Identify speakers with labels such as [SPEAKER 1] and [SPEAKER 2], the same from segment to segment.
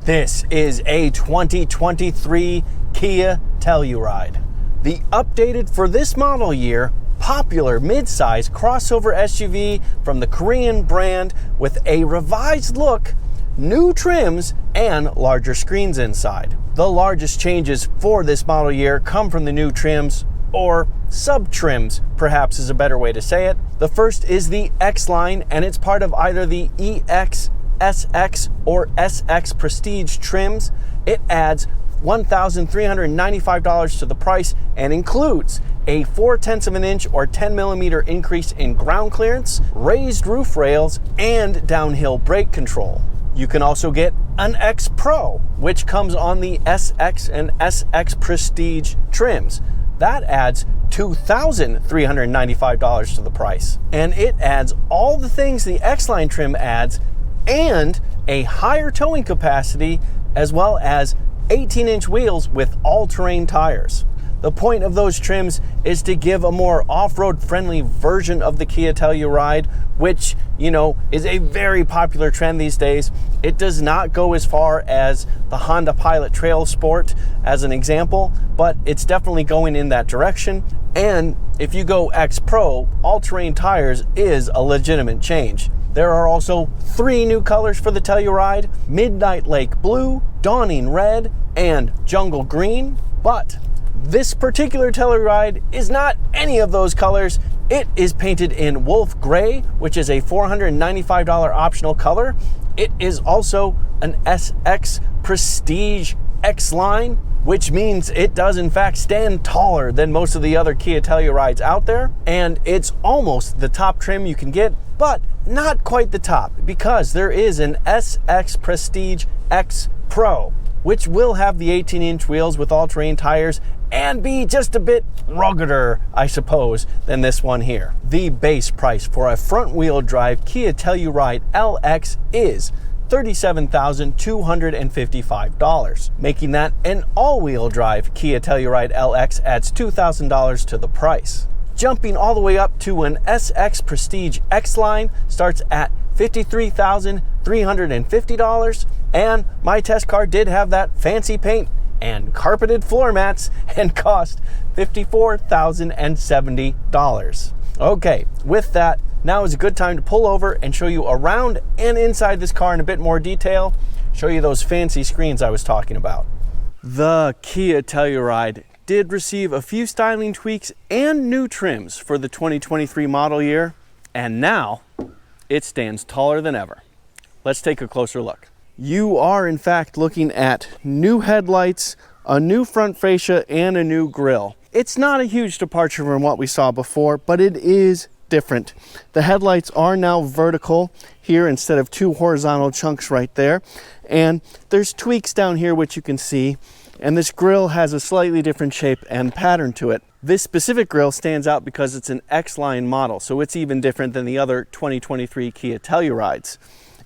[SPEAKER 1] This is a 2023 Kia Telluride. The updated for this model year, popular mid-size crossover SUV from the Korean brand with a revised look, new trims, and larger screens inside. The largest changes for this model year come from the new trims, or sub-trims, perhaps is a better way to say it. The first is the X-Line, and it's part of either the EX, SX, or SX Prestige trims. It adds $1,395 to the price and includes a 0.4 of an inch or 10 millimeter increase in ground clearance, raised roof rails, and downhill brake control. You can also get an X Pro, which comes on the SX and SX Prestige trims. That adds $2,395 to the price. And it adds all the things the X-Line trim adds and a higher towing capacity, as well as 18-inch wheels with all-terrain tires. The point of those trims is to give a more off-road friendly version of the Kia Telluride, which, is a very popular trend these days. It does not go as far as the Honda Pilot Trail Sport as an example, but it's definitely going in that direction. And if you go X Pro, all-terrain tires is a legitimate change. There are also 3 new colors for the Telluride: Midnight Lake Blue, Dawning Red, and Jungle Green. But this particular Telluride is not any of those colors. It is painted in Wolf Gray, which is a $495 optional color. It is also an SX Prestige X-Line, which means it does in fact stand taller than most of the other Kia Tellurides out there. And it's almost the top trim you can get, but not quite the top, because there is an SX Prestige X Pro, which will have the 18-inch wheels with all-terrain tires and be just a bit ruggeder, I suppose, than this one here. The base price for a front-wheel drive Kia Telluride LX is $37,255, making that an all-wheel drive Kia Telluride LX adds $2,000 to the price. Jumping all the way up to an SX Prestige X-Line starts at $53,350, and my test car did have that fancy paint and carpeted floor mats and cost $54,070. Okay, with that, now is a good time to pull over and show you around and inside this car in a bit more detail, show you those fancy screens I was talking about. The Kia Telluride did receive a few styling tweaks and new trims for the 2023 model year, and now it stands taller than ever. Let's take a closer look. You are in fact looking at new headlights, a new front fascia, and a new grille. It's not a huge departure from what we saw before, but it is different. The headlights are now vertical here instead of 2 horizontal chunks right there. And there's tweaks down here which you can see. And this grille has a slightly different shape and pattern to it. This specific grille stands out because it's an X-Line model, so it's even different than the other 2023 Kia Tellurides.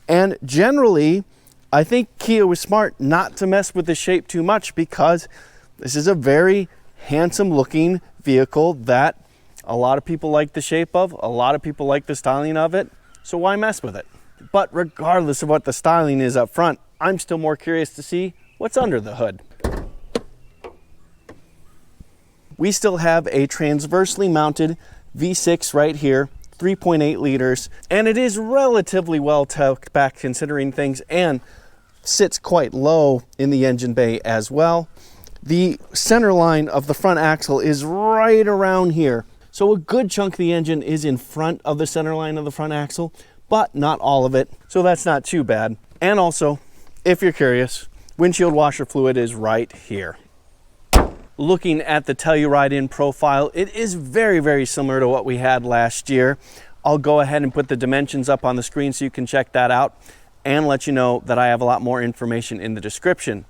[SPEAKER 1] And generally, I think Kia was smart not to mess with the shape too much, because this is a very handsome looking vehicle that a lot of people like the shape of, a lot of people like the styling of it, so why mess with it? But regardless of what the styling is up front, I'm still more curious to see what's under the hood. We still have a transversely mounted V6 right here, 3.8 liters, and it is relatively well tucked back considering things, and sits quite low in the engine bay as well. The center line of the front axle is right around here, so a good chunk of the engine is in front of the center line of the front axle, but not all of it, so that's not too bad. And also, if you're curious, windshield washer fluid is right here. Looking at the Telluride in profile, it is very, very similar to what we had last year. I'll go ahead and put the dimensions up on the screen so you can check that out, and let you know that I have a lot more information in the description.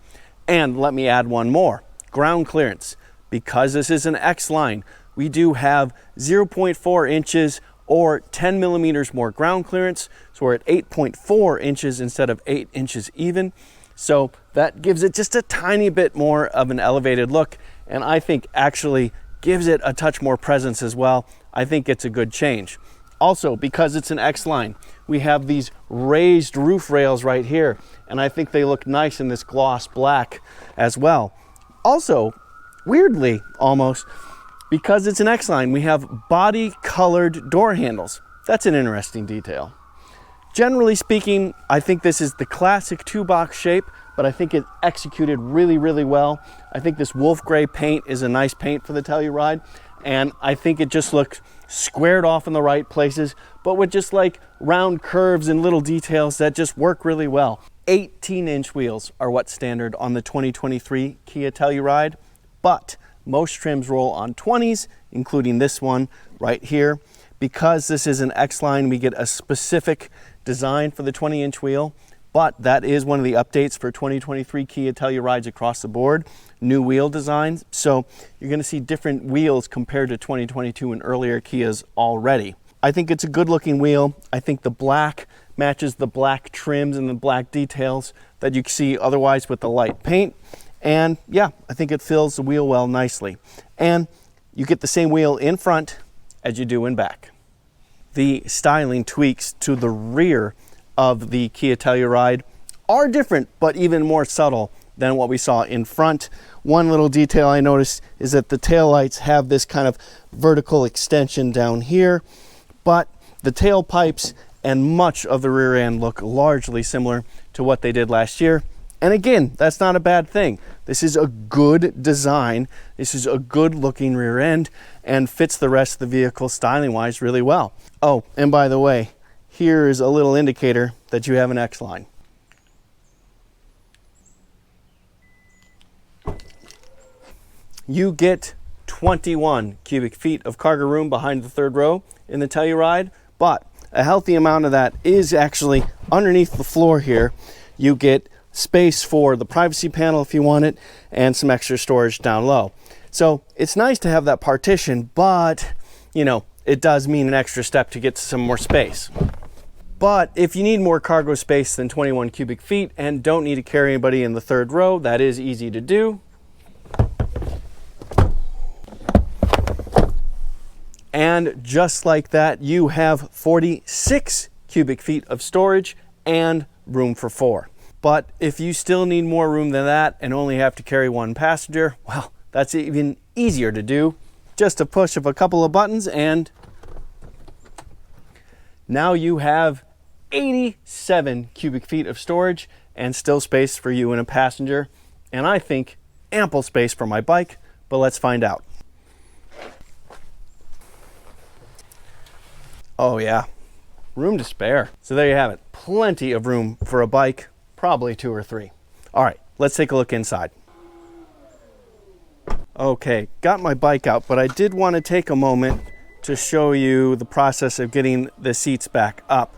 [SPEAKER 1] And let me add one more: ground clearance. Because this is an X-Line, we do have 0.4 inches or 10 millimeters more ground clearance, so we're at 8.4 inches instead of 8 inches even. So that gives it just a tiny bit more of an elevated look, and I think actually gives it a touch more presence as well. I think it's a good change. Also, because it's an X-Line, we have these raised roof rails right here, and I think they look nice in this gloss black as well. Also, weirdly almost, because it's an X-Line, we have body colored door handles. That's an interesting detail. Generally speaking, I think this is the classic two-box shape, but I think it executed really, really well. I think this wolf gray paint is a nice paint for the Telluride, and I think it just looks squared off in the right places, but with just like round curves and little details that just work really well. 18-inch wheels are what's standard on the 2023 Kia Telluride, but most trims roll on 20s, including this one right here. Because this is an X-Line, we get a specific design for the 20-inch wheel, but that is one of the updates for 2023 Kia Tellurides across the board, new wheel designs. So you're gonna see different wheels compared to 2022 and earlier Kias already. I think it's a good looking wheel. I think the black matches the black trims and the black details that you see otherwise with the light paint. And yeah, I think it fills the wheel well nicely. And you get the same wheel in front as you do in back. The styling tweaks to the rear of the Kia Telluride are different, but even more subtle than what we saw in front. One little detail I noticed is that the taillights have this kind of vertical extension down here, but the tailpipes and much of the rear end look largely similar to what they did last year. And again, that's not a bad thing. This is a good design. This is a good looking rear end and fits the rest of the vehicle styling wise really well. Oh, and by the way, here is a little indicator that you have an X-Line. You get 21 cubic feet of cargo room behind the third row in the Telluride, but a healthy amount of that is actually underneath the floor here. You get space for the privacy panel if you want it, and some extra storage down low. So it's nice to have that partition, but you know, it does mean an extra step to get to some more space. But if you need more cargo space than 21 cubic feet and don't need to carry anybody in the third row, that is easy to do. And just like that, you have 46 cubic feet of storage and room for 4. But if you still need more room than that and only have to carry one passenger, well, that's even easier to do. Just a push of a couple of buttons and now you have 87 cubic feet of storage and still space for you and a passenger. And I think ample space for my bike, but let's find out. Oh yeah, room to spare. So there you have it, plenty of room for a bike, probably 2 or 3. All right, let's take a look inside. Okay, got my bike out, but I did want to take a moment to show you the process of getting the seats back up.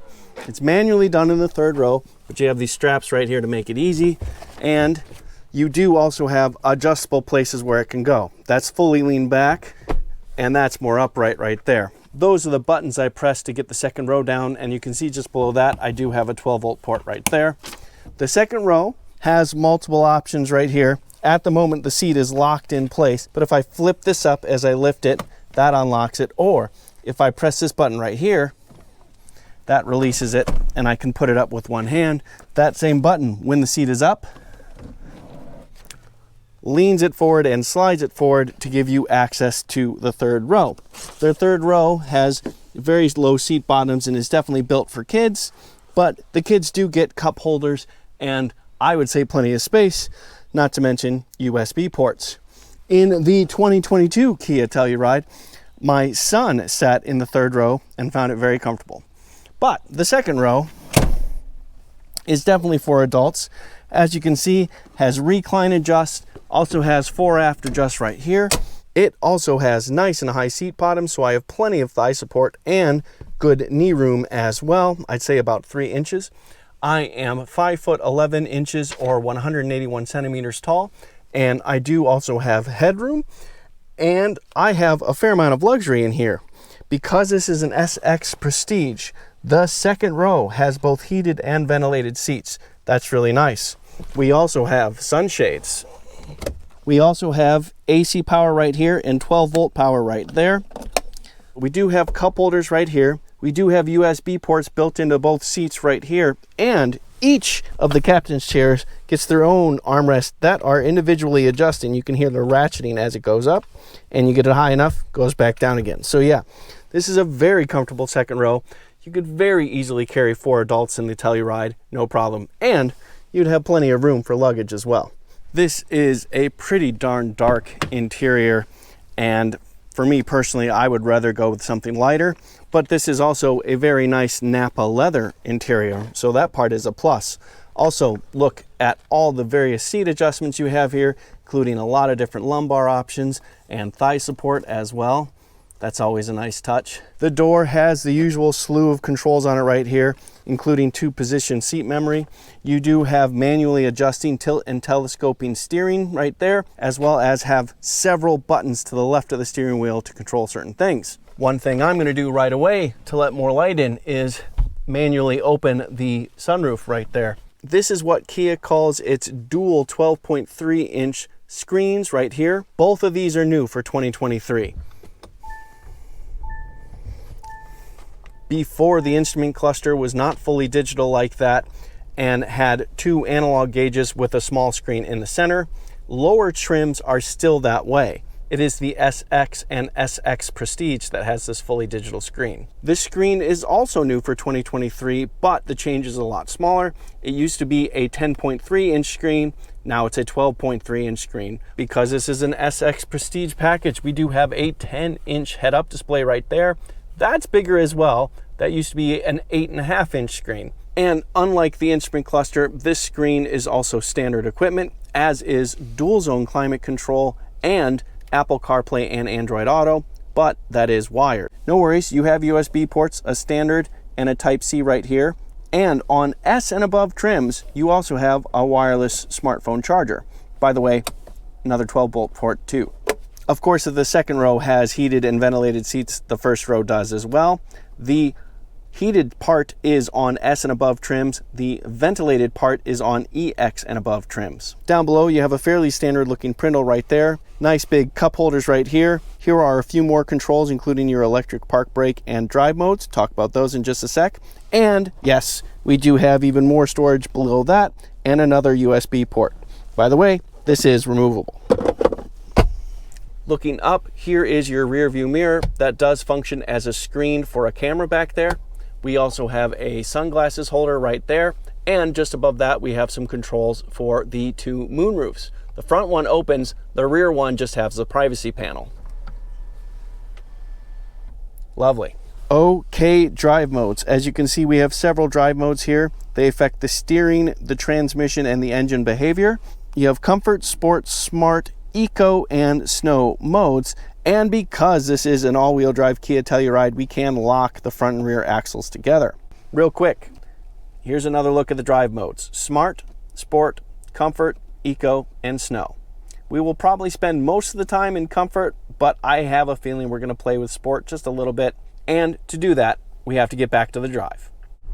[SPEAKER 1] It's manually done in the third row, but you have these straps right here to make it easy. And you do also have adjustable places where it can go. That's fully leaned back, and that's more upright right there. Those are the buttons I pressed to get the second row down, and you can see just below that, I do have a 12-volt port right there. The second row has multiple options right here. At the moment, the seat is locked in place, but if I flip this up as I lift it, that unlocks it, or if I press this button right here, that releases it, and I can put it up with one hand. That same button, when the seat is up, leans it forward and slides it forward to give you access to the third row. The third row has very low seat bottoms and is definitely built for kids, but the kids do get cup holders and I would say plenty of space, not to mention USB ports. In the 2022 Kia Telluride, my son sat in the third row and found it very comfortable. But the second row is definitely for adults. As you can see, has recline adjust, also has fore aft adjust right here. It also has nice and high seat bottoms, so I have plenty of thigh support and good knee room as well. I'd say about 3 inches. I am 5'11" or 181 centimeters tall, and I do also have headroom, and I have a fair amount of luxury in here. Because this is an SX Prestige, the second row has both heated and ventilated seats. That's really nice. We also have sunshades. We also have AC power right here and 12-volt power right there. We do have cup holders right here. We do have USB ports built into both seats right here, and each of the captain's chairs gets their own armrests that are individually adjusting. You can hear the ratcheting as it goes up, and you get it high enough, goes back down again. So yeah, this is a very comfortable second row. You could very easily carry 4 adults in the Telluride, no problem. And you'd have plenty of room for luggage as well. This is a pretty darn dark interior, and for me personally, I would rather go with something lighter, but this is also a very nice Napa leather interior, so that part is a plus. Also, look at all the various seat adjustments you have here, including a lot of different lumbar options and thigh support as well. That's always a nice touch. The door has the usual slew of controls on it right here, including 2-position seat memory. You do have manually adjusting tilt and telescoping steering right there, as well as have several buttons to the left of the steering wheel to control certain things. One thing I'm going to do right away to let more light in is manually open the sunroof right there. This is what Kia calls its dual 12.3-inch screens right here. Both of these are new for 2023. Before, the instrument cluster was not fully digital like that and had 2 analog gauges with a small screen in the center. Lower trims are still that way. It is the SX and SX Prestige that has this fully digital screen. This screen is also new for 2023, but the change is a lot smaller. It used to be a 10.3-inch screen. Now it's a 12.3-inch screen. Because this is an SX Prestige package, we do have a 10-inch head-up display right there. That's bigger as well. That used to be an 8.5-inch screen. And unlike the instrument cluster, this screen is also standard equipment, as is dual zone climate control and Apple CarPlay and Android Auto, but that is wired. No worries, you have USB ports, a standard and a Type-C right here. And on S and above trims, you also have a wireless smartphone charger. By the way, another 12-volt port too. Of course, if the second row has heated and ventilated seats, the first row does as well. The heated part is on S and above trims. The ventilated part is on EX and above trims. Down below, you have a fairly standard looking prindle right there. Nice big cup holders right here. Here are a few more controls, including your electric park brake and drive modes. Talk about those in just a sec. And yes, we do have even more storage below that and another USB port. By the way, this is removable. Looking up, here is your rear view mirror that does function as a screen for a camera back there. We also have a sunglasses holder right there, and just above that we have some controls for the 2 moonroofs. The front one opens, the rear one just has the privacy panel. Lovely. Okay, drive modes. As you can see, we have several drive modes here. They affect the steering, the transmission, and the engine behavior. You have comfort, sport, smart, eco, and snow modes. And because this is an all-wheel drive Kia Telluride, we can lock the front and rear axles together. Real quick, here's another look at the drive modes. Smart, sport, comfort, eco, and snow. We will probably spend most of the time in comfort, but I have a feeling we're going to play with sport just a little bit. And to do that, we have to get back to the drive.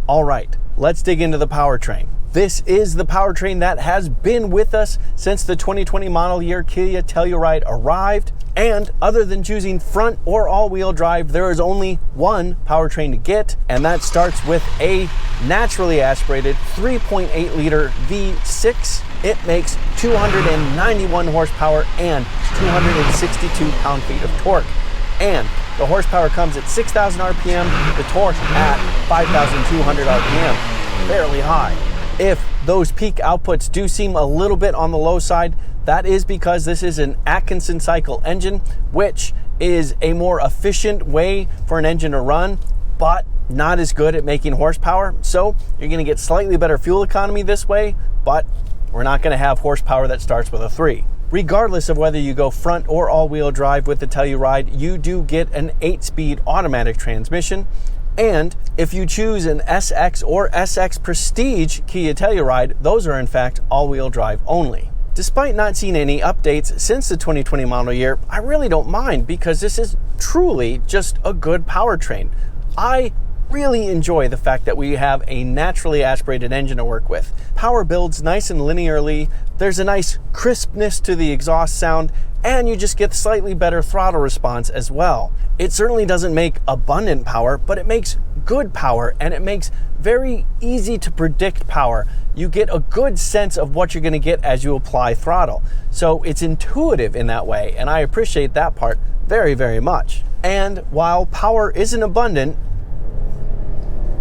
[SPEAKER 1] All right, let's dig into the powertrain. This is the powertrain that has been with us since the 2020 model year Kia Telluride arrived. And other than choosing front or all-wheel drive, there is only one powertrain to get, and that starts with a naturally aspirated 3.8-liter V6. It makes 291 horsepower and 262 pound-feet of torque. And the horsepower comes at 6,000 RPM, the torque at 5,200 RPM. Fairly high. If those peak outputs do seem a little bit on the low side, that is because this is an Atkinson cycle engine, which is a more efficient way for an engine to run, but not as good at making horsepower. So you're going to get slightly better fuel economy this way, but we're not going to have horsepower that starts with a 3. Regardless of whether you go front or all-wheel drive with the Telluride, you do get an 8-speed automatic transmission. And if you choose an SX or SX Prestige Kia Telluride, those are in fact all-wheel drive only. Despite not seeing any updates since the 2020 model year, I really don't mind because this is truly just a good powertrain. I really enjoy the fact that we have a naturally aspirated engine to work with. Power builds nice and linearly, there's a nice crispness to the exhaust sound, and you just get slightly better throttle response as well. It certainly doesn't make abundant power, but it makes good power, and it makes very easy to predict power. You get a good sense of what you're going to get as you apply throttle. So it's intuitive in that way, and I appreciate that part very, very much. And while power isn't abundant,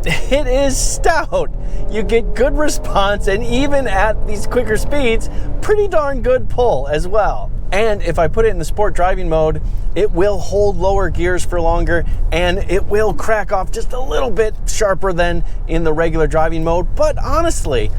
[SPEAKER 1] it is stout. You get good response, and even at these quicker speeds, pretty darn good pull as well. And if I put it in the sport driving mode, it will hold lower gears for longer, and it will crack off just a little bit sharper than in the regular driving mode. But honestly,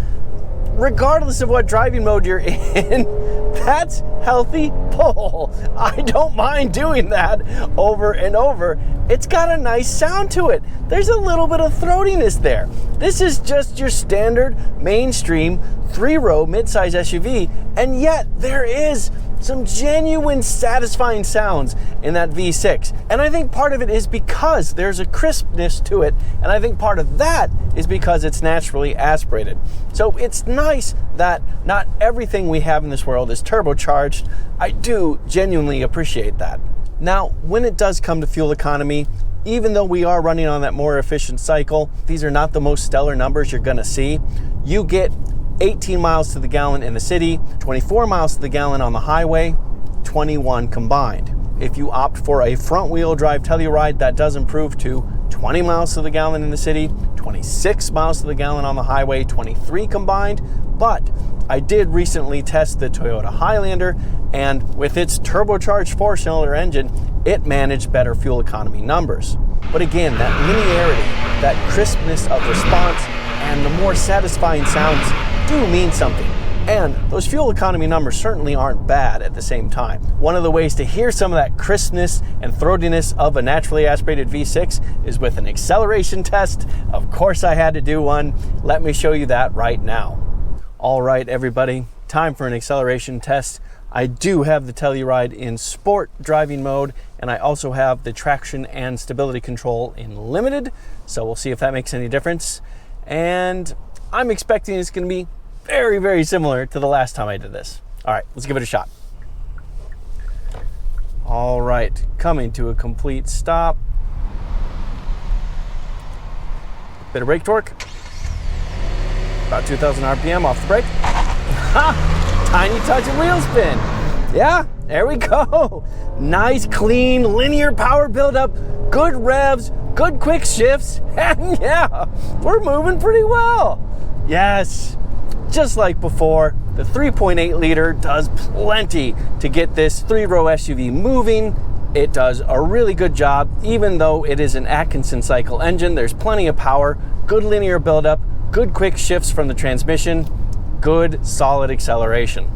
[SPEAKER 1] regardless of what driving mode you're in, that's healthy pull. I don't mind doing that over and over. It's got a nice sound to it. There's a little bit of throatiness there. This is just your standard mainstream 3-row midsize SUV, and yet there is some genuine satisfying sounds in that V6. And I think part of it is because there's a crispness to it, and I think part of that is because it's naturally aspirated. So it's nice that not everything we have in this world is turbocharged. I do genuinely appreciate that. Now, when it does come to fuel economy, even though we are running on that more efficient cycle, these are not the most stellar numbers you're gonna see. You get 18 miles to the gallon in the city, 24 miles to the gallon on the highway, 21 combined. If you opt for a front-wheel drive Telluride, that does improve to 20 miles to the gallon in the city, 26 miles to the gallon on the highway, 23 combined. But I did recently test the Toyota Highlander, and with its turbocharged 4-cylinder engine, it managed better fuel economy numbers. But again, that linearity, that crispness of response, and the more satisfying sounds do mean something. And those fuel economy numbers certainly aren't bad at the same time. One of the ways to hear some of that crispness and throatiness of a naturally aspirated V6 is with an acceleration test. Of course I had to do one. Let me show you that right now. All right, everybody, time for an acceleration test. I do have the Telluride in sport driving mode, and I also have the traction and stability control in limited. So we'll see if that makes any difference. And I'm expecting it's going to be very, very similar to the last time I did this. All right, let's give it a shot. All right, coming to a complete stop. Bit of brake torque. About 2,000 RPM off the brake. Ha! Tiny touch of wheel spin. Yeah, there we go. Nice, clean, linear power buildup, good revs, good quick shifts, and yeah, we're moving pretty well. Yes. Just like before, the 3.8 liter does plenty to get this 3-row SUV moving. It does a really good job, even though it is an Atkinson cycle engine. There's plenty of power, good linear buildup, good quick shifts from the transmission, good solid acceleration.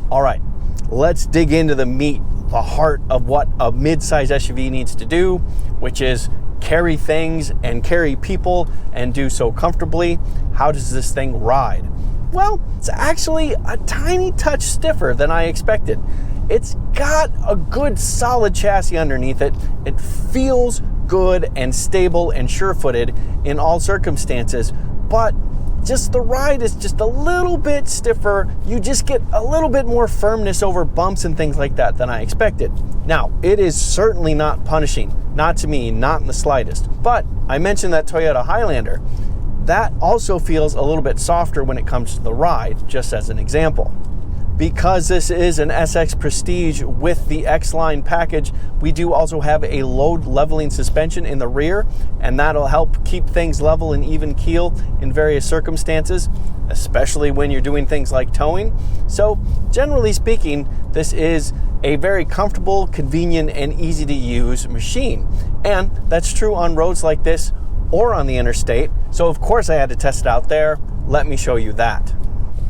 [SPEAKER 1] All right, let's dig into the meat, the heart of what a midsize SUV needs to do, which is carry things and carry people and do so comfortably. How does this thing ride? Well, it's actually a tiny touch stiffer than I expected. It's got a good solid chassis underneath it. It feels good and stable and sure-footed in all circumstances, but just the ride is just a little bit stiffer. You just get a little bit more firmness over bumps and things like that than I expected. Now, it is certainly not punishing, not to me, not in the slightest. But I mentioned that Toyota Highlander. That also feels a little bit softer when it comes to the ride, just as an example. Because this is an SX Prestige with the X-Line package, we do also have a load leveling suspension in the rear, and that'll help keep things level and even keel in various circumstances, especially when you're doing things like towing. So generally speaking, this is a very comfortable, convenient, and easy to use machine. And that's true on roads like this or on the interstate. So of course I had to test it out there. Let me show you that.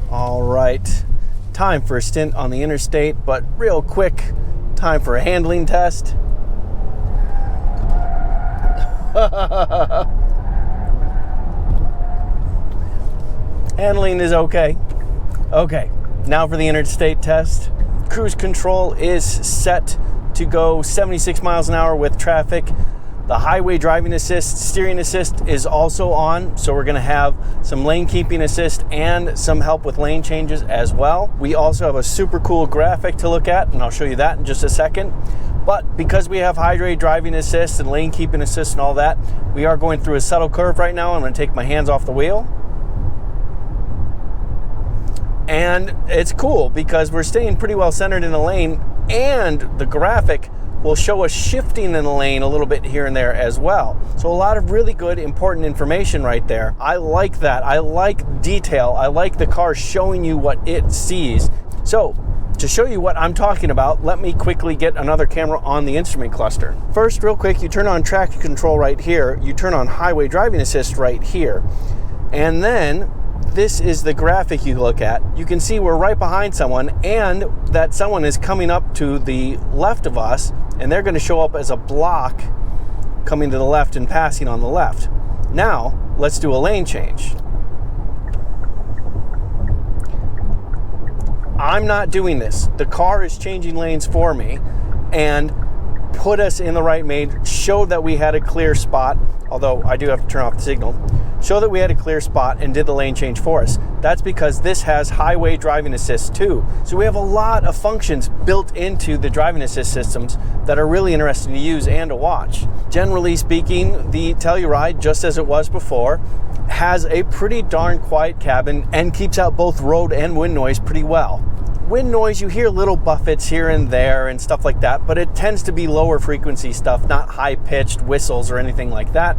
[SPEAKER 1] All right, time for a stint on the interstate, but real quick, time for a handling test. Handling is okay. Okay, now for the interstate test. Cruise control is set to go 76 miles an hour with traffic. The highway driving assist, steering assist is also on, so we're going to have some lane keeping assist and some help with lane changes as well. We also have a super cool graphic to look at, and I'll show you that in just a second. But because we have highway driving assist and lane keeping assist and all that, we are going through a subtle curve right now. I'm going to take my hands off the wheel. And it's cool because we're staying pretty well centered in the lane, and the graphic will show us shifting in the lane a little bit here and there as well. So a lot of really good, important information right there. I like that. I like detail. I like the car showing you what it sees. So to show you what I'm talking about, let me quickly get another camera on the instrument cluster. First, real quick, you turn on traction control right here. You turn on highway driving assist right here. And then this is the graphic you look at. You can see we're right behind someone, and that someone is coming up to the left of us, and they're going to show up as a block coming to the left and passing on the left. Now, let's do a lane change. I'm not doing this. The car is changing lanes for me and put us in the right lane, showed that we had a clear spot, although I do have to turn off the signal, show that we had a clear spot and did the lane change for us. That's because this has highway driving assist too. So we have a lot of functions built into the driving assist systems that are really interesting to use and to watch. Generally speaking, the Telluride, just as it was before, has a pretty darn quiet cabin and keeps out both road and wind noise pretty well. Wind noise, you hear little buffets here and there and stuff like that, but it tends to be lower frequency stuff, not high-pitched whistles or anything like that.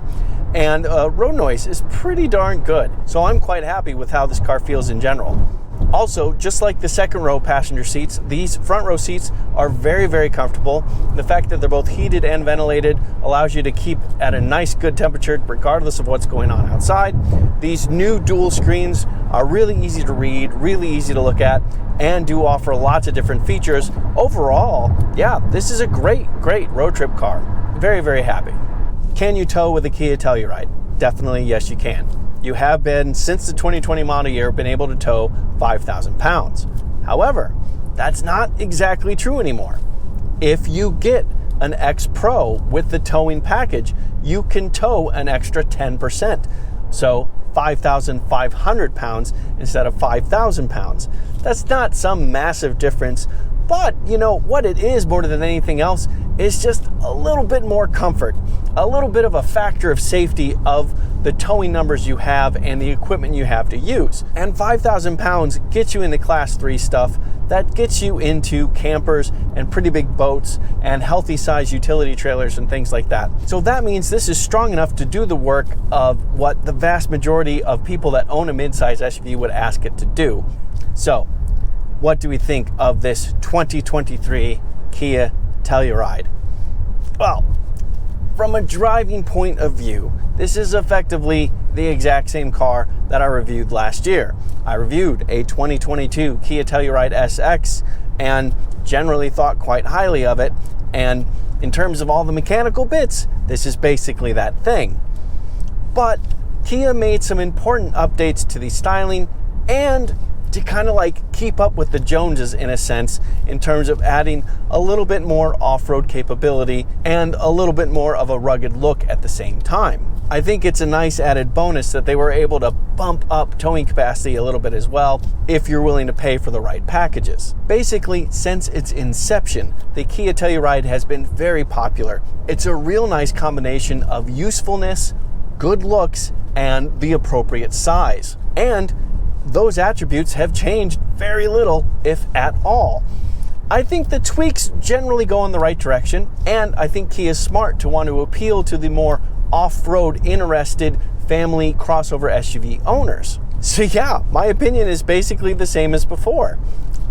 [SPEAKER 1] And road noise is pretty darn good. So I'm quite happy with how this car feels in general. Also, just like the second row passenger seats, these front row seats are very, very comfortable. The fact that they're both heated and ventilated allows you to keep at a nice, good temperature regardless of what's going on outside. These new dual screens are really easy to read, really easy to look at, and do offer lots of different features. Overall, yeah, this is a great, great road trip car. Very, very happy. Can you tow with a Kia Telluride? Definitely, yes, you can. You have been, since the 2020 model year, been able to tow 5,000 pounds. However, that's not exactly true anymore. If you get an X Pro with the towing package, you can tow an extra 10%. So 5,500 pounds instead of 5,000 pounds. That's not some massive difference, but you know what it is more than anything else is just a little bit more comfort, a little bit of a factor of safety of the towing numbers you have and the equipment you have to use. And 5,000 pounds gets you into class 3 stuff. That gets you into campers and pretty big boats and healthy size utility trailers and things like that. So that means this is strong enough to do the work of what the vast majority of people that own a midsize SUV would ask it to do. So what do we think of this 2023 Kia Telluride? Well, from a driving point of view, this is effectively the exact same car that I reviewed last year. I reviewed a 2022 Kia Telluride SX and generally thought quite highly of it. And in terms of all the mechanical bits, this is basically that thing. But Kia made some important updates to the styling and to kind of like keep up with the Joneses in a sense, in terms of adding a little bit more off-road capability and a little bit more of a rugged look at the same time. I think it's a nice added bonus that they were able to bump up towing capacity a little bit as well, if you're willing to pay for the right packages. Basically, since its inception, the Kia Telluride has been very popular. It's a real nice combination of usefulness, good looks, and the appropriate size. And those attributes have changed very little, if at all. I think the tweaks generally go in the right direction, and I think Kia is smart to want to appeal to the more off-road interested family crossover SUV owners. So yeah, my opinion is basically the same as before.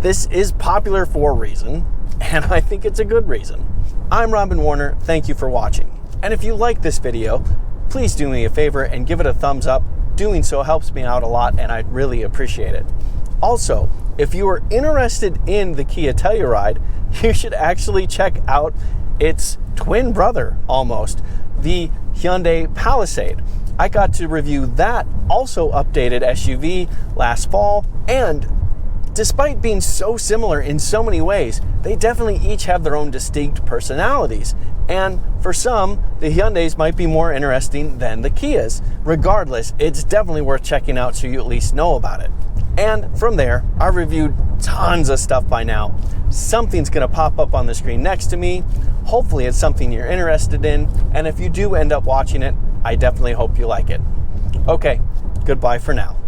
[SPEAKER 1] This is popular for a reason, and I think it's a good reason. I'm Robin Warner, thank you for watching. And if you like this video, please do me a favor and give it a thumbs up. Doing so helps me out a lot, and I'd really appreciate it. Also, if you are interested in the Kia Telluride, you should actually check out its twin brother, almost, the Hyundai Palisade. I got to review that also updated SUV last fall, and despite being so similar in so many ways, they definitely each have their own distinct personalities. And for some, the Hyundais might be more interesting than the Kias. Regardless, it's definitely worth checking out so you at least know about it. And from there, I've reviewed tons of stuff by now. Something's gonna pop up on the screen next to me. Hopefully it's something you're interested in. And if you do end up watching it, I definitely hope you like it. Okay, goodbye for now.